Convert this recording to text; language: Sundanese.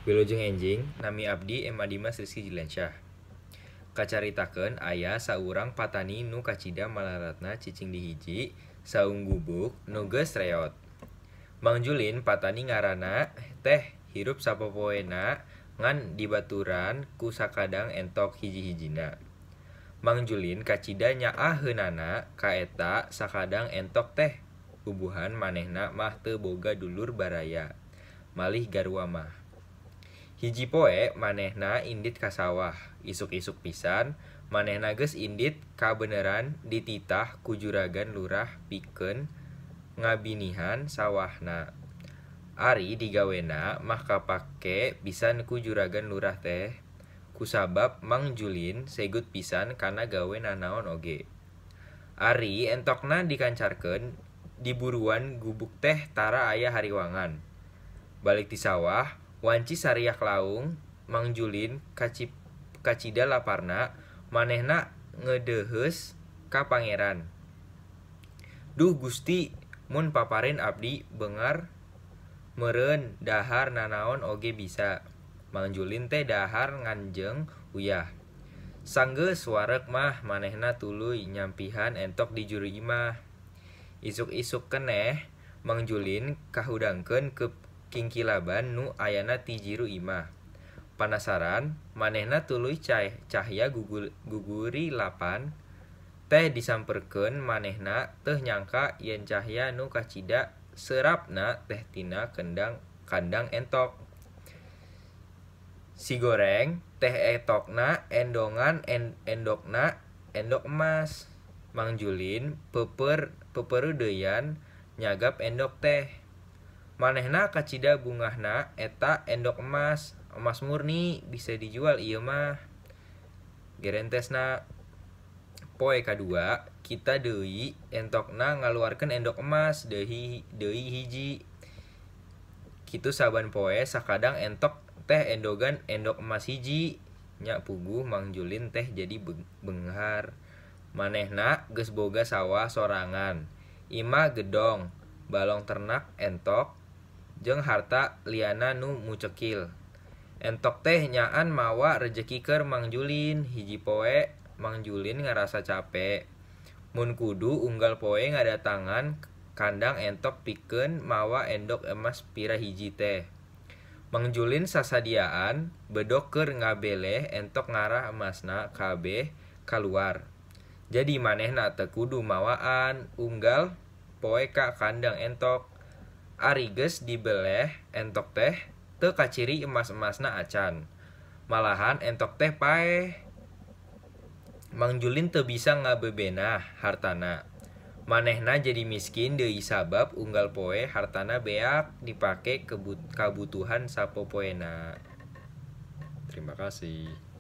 Wilujeng enjing nami abdi Ema Dimas Rizky Jilensyah. Kacaritakeun aya saurang patani nu kacida malaratna cicing di hiji saung gubuk nu geus reot. Mang Julin patani ngaranna teh hirup sapopoena ngan dibaturan ku sakadang entok hiji-hijina. Mang Julin kacida nyaaheunana ka eta sakadang entok teh bubuhan manehna mah teu boga dulur baraya, malih garua mah. Hiji poe manehna indit ka sawah, isuk-isuk pisan manehna geus indit kabeneran dititah ku juragan lurah pikeun ngabinihan sawahna. Ari digawena mah kapake pisan ku juragan lurah teh, kusabab Mang Julin segut pisan kana gawe nanaon oge. Ari entokna dikancarkeun diburuan gubuk teh tara aya hariwangan. Balik ti sawah, wanci sariak laung, Mang Julin kacida laparna, manehna ngeudeheus ka pangeran. Duh Gusti, mun paparin abdi beungar meureun dahar nanaon oge bisa. Mang Julin teh dahar nganjeng uyah. Sanggeus wareg mah manehna tuluy nyampihan entok di juru imah. Isuk-isuk keneh Mang Julin kahudangkeun ke kingkilaban nu ayana ti jiru imah. Panasaran manehna tuluy cahya guguri lapan teh disamperkeun manehna teu nyangka yen cahya nu kacida seurapna teh tina kandang entok. Si goreng teh etokna endokna endok emas. Mang Julin peupeureu deyan nyagap endok teh. Manehna kacida bungahna eta endok emas murni, bisa dijual ieu mah. Gerentesna poe kadua kita deui entokna ngaluarkeun endok emas deui hiji. Kitu saban poe sakadang entok teh endogan endok emas hiji. Nya puguh Mang Julin teh jadi beunghar. Manehna geus boga sawah sorangan, imah gedong, balong ternak entok, jeung harta liana nu mucekil. Entok teh nyaan mawa rejeki keur Mang Julin. Hiji poe Mang Julin ngarasa cape, mun kudu unggal poe ngadatangan kandang entok pikeun mawa endok emas pira hiji teh. Mang Julin sasadiaan bedog keur ngabeleh entok ngarah emasna kabeh kaluar. Jadi manehna teu kudu mawaan unggal poe ka kandang entok. Ari geus dibeleh entok teh teu kaciri emas-emasna acan. Malahan entok teh paeh. Mang Julin teu bisa ngabebenah hartana. Manehna jadi miskin deui sabab unggal poe hartana beak dipake kabutuhan sapopoena. Terima kasih.